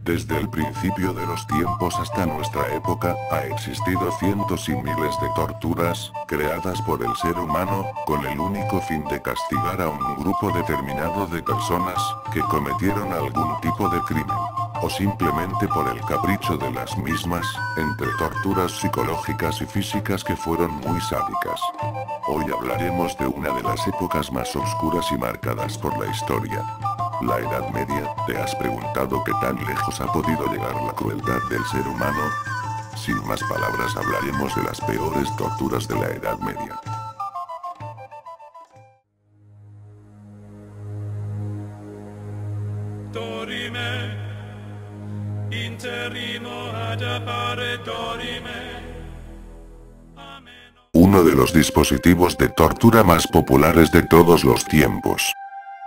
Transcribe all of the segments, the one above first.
Desde el principio de los tiempos hasta nuestra época, ha existido cientos y miles de torturas, creadas por el ser humano, con el único fin de castigar a un grupo determinado de personas, que cometieron algún tipo de crimen. O simplemente por el capricho de las mismas, entre torturas psicológicas y físicas que fueron muy sádicas. Hoy hablaremos de una de las épocas más oscuras y marcadas por la historia. La Edad Media. ¿Te has preguntado qué tan lejos ha podido llegar la crueldad del ser humano? Sin más palabras, hablaremos de las peores torturas de la Edad Media. Dorime, interrimo ad appare dorime. Uno de los dispositivos de tortura más populares de todos los tiempos.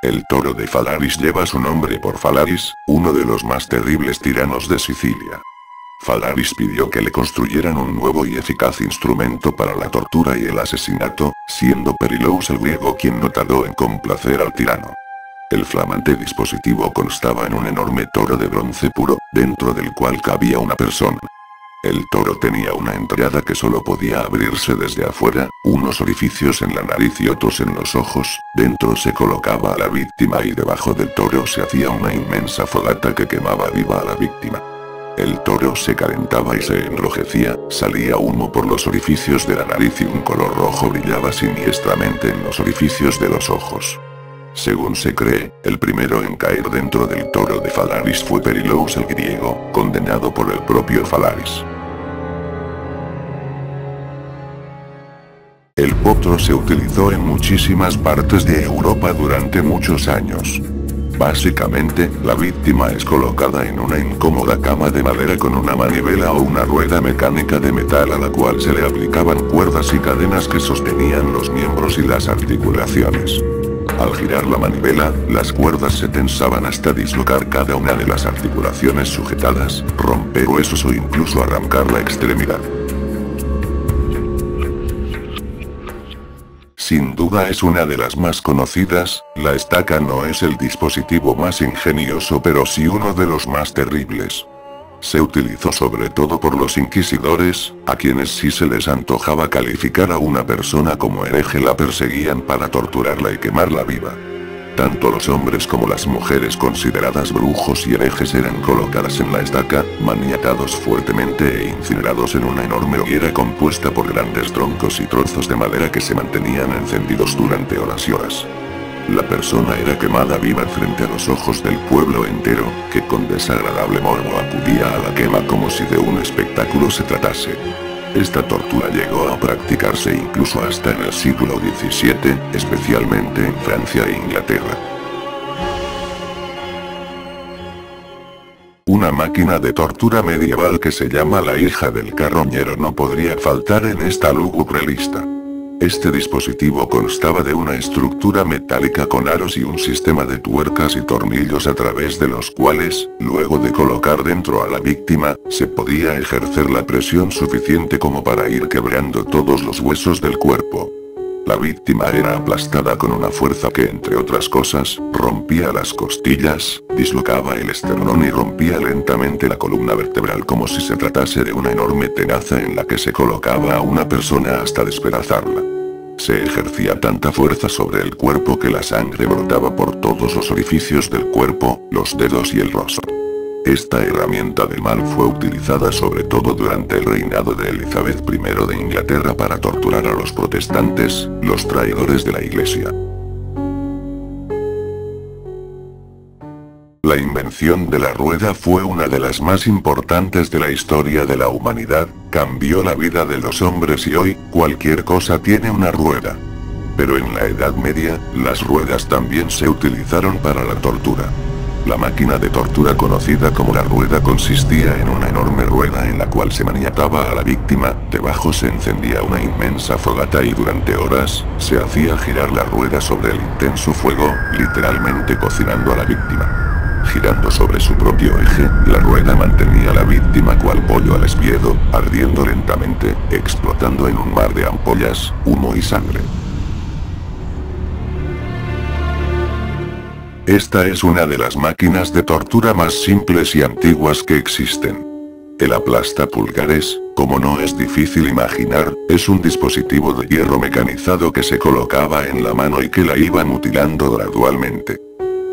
El toro de Falaris lleva su nombre por Falaris, uno de los más terribles tiranos de Sicilia. Falaris pidió que le construyeran un nuevo y eficaz instrumento para la tortura y el asesinato, siendo Perilos el griego quien no tardó en complacer al tirano. El flamante dispositivo constaba en un enorme toro de bronce puro, dentro del cual cabía una persona. El toro tenía una entrada que solo podía abrirse desde afuera, unos orificios en la nariz y otros en los ojos, dentro se colocaba a la víctima y debajo del toro se hacía una inmensa fogata que quemaba viva a la víctima. El toro se calentaba y se enrojecía, salía humo por los orificios de la nariz y un color rojo brillaba siniestramente en los orificios de los ojos. Según se cree, el primero en caer dentro del toro de Falaris fue Perilos el griego, condenado por el propio Falaris. El potro se utilizó en muchísimas partes de Europa durante muchos años. Básicamente, la víctima es colocada en una incómoda cama de madera con una manivela o una rueda mecánica de metal a la cual se le aplicaban cuerdas y cadenas que sostenían los miembros y las articulaciones. Al girar la manivela, las cuerdas se tensaban hasta dislocar cada una de las articulaciones sujetadas, romper huesos o incluso arrancar la extremidad. Sin duda es una de las más conocidas, la estaca no es el dispositivo más ingenioso pero sí uno de los más terribles. Se utilizó sobre todo por los inquisidores, a quienes si se les antojaba calificar a una persona como hereje la perseguían para torturarla y quemarla viva. Tanto los hombres como las mujeres consideradas brujos y herejes eran colocadas en la estaca, maniatados fuertemente e incinerados en una enorme hoguera compuesta por grandes troncos y trozos de madera que se mantenían encendidos durante horas y horas. La persona era quemada viva frente a los ojos del pueblo entero, que con desagradable morbo acudía a la quema como si de un espectáculo se tratase. Esta tortura llegó a practicarse incluso hasta en el siglo XVII, especialmente en Francia e Inglaterra. Una máquina de tortura medieval que se llama la hija del carroñero no podría faltar en esta lúgubre lista. Este dispositivo constaba de una estructura metálica con aros y un sistema de tuercas y tornillos a través de los cuales, luego de colocar dentro a la víctima, se podía ejercer la presión suficiente como para ir quebrando todos los huesos del cuerpo. La víctima era aplastada con una fuerza que, entre otras cosas, rompía las costillas, dislocaba el esternón y rompía lentamente la columna vertebral como si se tratase de una enorme tenaza en la que se colocaba a una persona hasta despedazarla. Se ejercía tanta fuerza sobre el cuerpo que la sangre brotaba por todos los orificios del cuerpo, los dedos y el rostro. Esta herramienta de mal fue utilizada sobre todo durante el reinado de Elizabeth I de Inglaterra para torturar a los protestantes, los traidores de la Iglesia. La invención de la rueda fue una de las más importantes de la historia de la humanidad, cambió la vida de los hombres y hoy, cualquier cosa tiene una rueda. Pero en la Edad Media, las ruedas también se utilizaron para la tortura. La máquina de tortura conocida como la rueda consistía en una enorme rueda en la cual se maniataba a la víctima, debajo se encendía una inmensa fogata y durante horas, se hacía girar la rueda sobre el intenso fuego, literalmente cocinando a la víctima. Girando sobre su propio eje, la rueda mantenía a la víctima cual pollo al espiedo, ardiendo lentamente, explotando en un mar de ampollas, humo y sangre. Esta es una de las máquinas de tortura más simples y antiguas que existen. El aplastapulgares, como no es difícil imaginar, es un dispositivo de hierro mecanizado que se colocaba en la mano y que la iba mutilando gradualmente.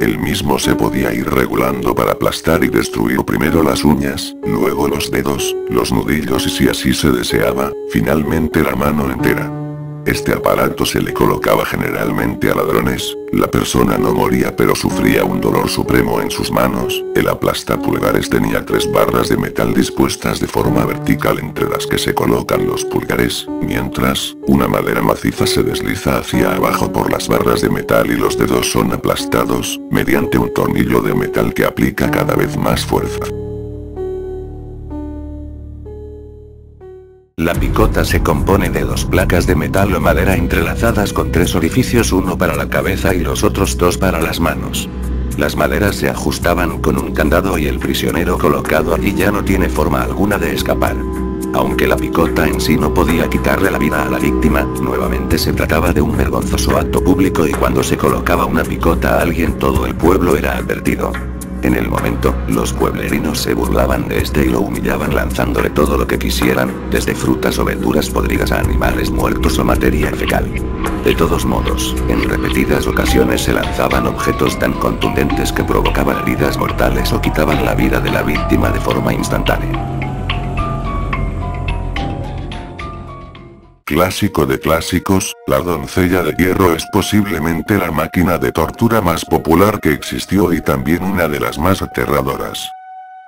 El mismo se podía ir regulando para aplastar y destruir primero las uñas, luego los dedos, los nudillos y si así se deseaba, finalmente la mano entera. Este aparato se le colocaba generalmente a ladrones, la persona no moría pero sufría un dolor supremo en sus manos. El aplastapulgares tenía 3 barras de metal dispuestas de forma vertical entre las que se colocan los pulgares, mientras, una madera maciza se desliza hacia abajo por las barras de metal y los dedos son aplastados, mediante un tornillo de metal que aplica cada vez más fuerza. La picota se compone de 2 placas de metal o madera entrelazadas con 3 orificios, uno para la cabeza y los otros 2 para las manos. Las maderas se ajustaban con un candado y el prisionero colocado allí ya no tiene forma alguna de escapar. Aunque la picota en sí no podía quitarle la vida a la víctima, nuevamente se trataba de un vergonzoso acto público y cuando se colocaba una picota a alguien todo el pueblo era advertido. En el momento, los pueblerinos se burlaban de este y lo humillaban lanzándole todo lo que quisieran, desde frutas o verduras podridas a animales muertos o materia fecal. De todos modos, en repetidas ocasiones se lanzaban objetos tan contundentes que provocaban heridas mortales o quitaban la vida de la víctima de forma instantánea. Clásico de clásicos, la doncella de hierro es posiblemente la máquina de tortura más popular que existió y también una de las más aterradoras.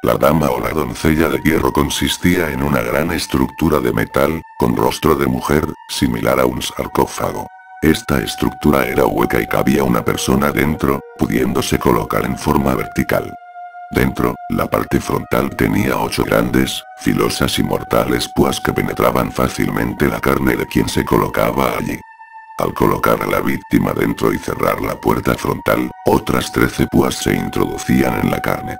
La dama o la doncella de hierro consistía en una gran estructura de metal, con rostro de mujer, similar a un sarcófago. Esta estructura era hueca y cabía una persona dentro, pudiéndose colocar en forma vertical. Dentro, la parte frontal tenía 8 grandes, filosas y mortales púas que penetraban fácilmente la carne de quien se colocaba allí. Al colocar a la víctima dentro y cerrar la puerta frontal, otras 13 púas se introducían en la carne.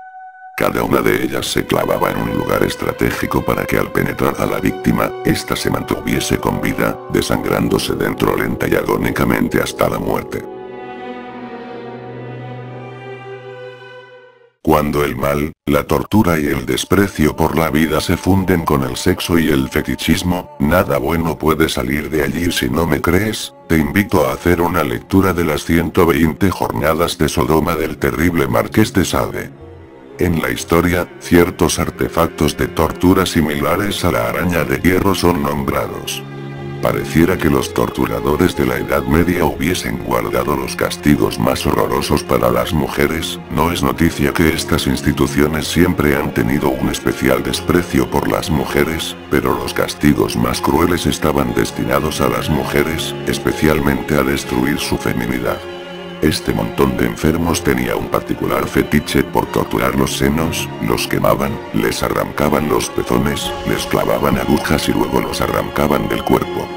Cada una de ellas se clavaba en un lugar estratégico para que al penetrar a la víctima, ésta se mantuviese con vida, desangrándose dentro lenta y agónicamente hasta la muerte. Cuando el mal, la tortura y el desprecio por la vida se funden con el sexo y el fetichismo, nada bueno puede salir de allí. Si no me crees, te invito a hacer una lectura de las 120 jornadas de Sodoma del terrible Marqués de Sade. En la historia, ciertos artefactos de tortura similares a la araña de hierro son nombrados. Pareciera que los torturadores de la Edad Media hubiesen guardado los castigos más horrorosos para las mujeres. No es noticia que estas instituciones siempre han tenido un especial desprecio por las mujeres, pero los castigos más crueles estaban destinados a las mujeres, especialmente a destruir su feminidad. Este montón de enfermos tenía un particular fetiche por torturar los senos, los quemaban, les arrancaban los pezones, les clavaban agujas y luego los arrancaban del cuerpo.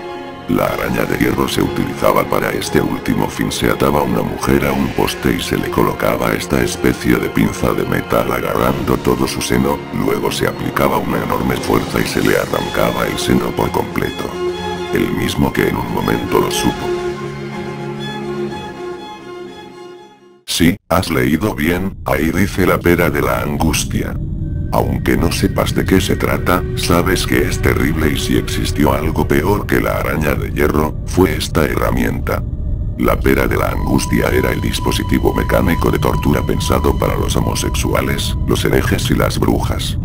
La araña de hierro se utilizaba para este último fin. Se ataba una mujer a un poste y se le colocaba esta especie de pinza de metal agarrando todo su seno, luego se aplicaba una enorme fuerza y se le arrancaba el seno por completo. El mismo que en un momento lo supo. Sí, has leído bien, ahí dice la pera de la angustia. Aunque no sepas de qué se trata, sabes que es terrible y si existió algo peor que la araña de hierro, fue esta herramienta. La pera de la angustia era el dispositivo mecánico de tortura pensado para los homosexuales, los herejes y las brujas.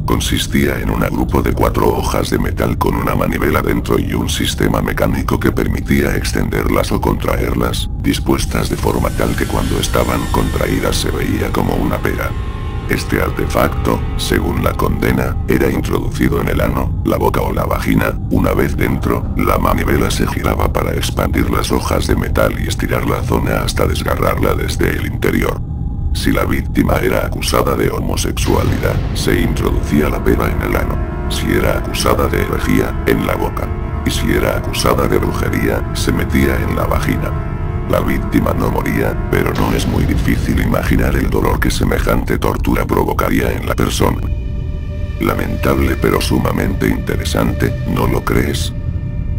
Consistía en un agrupo de 4 hojas de metal con una manivela dentro y un sistema mecánico que permitía extenderlas o contraerlas, dispuestas de forma tal que cuando estaban contraídas se veía como una pera. Este artefacto, según la condena, era introducido en el ano, la boca o la vagina. Una vez dentro, la manivela se giraba para expandir las hojas de metal y estirar la zona hasta desgarrarla desde el interior. Si la víctima era acusada de homosexualidad, se introducía la pera en el ano. Si era acusada de herejía, en la boca. Y si era acusada de brujería, se metía en la vagina. La víctima no moría, pero no es muy difícil imaginar el dolor que semejante tortura provocaría en la persona. Lamentable pero sumamente interesante, ¿no lo crees?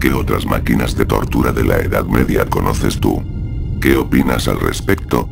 ¿Qué otras máquinas de tortura de la Edad Media conoces tú? ¿Qué opinas al respecto?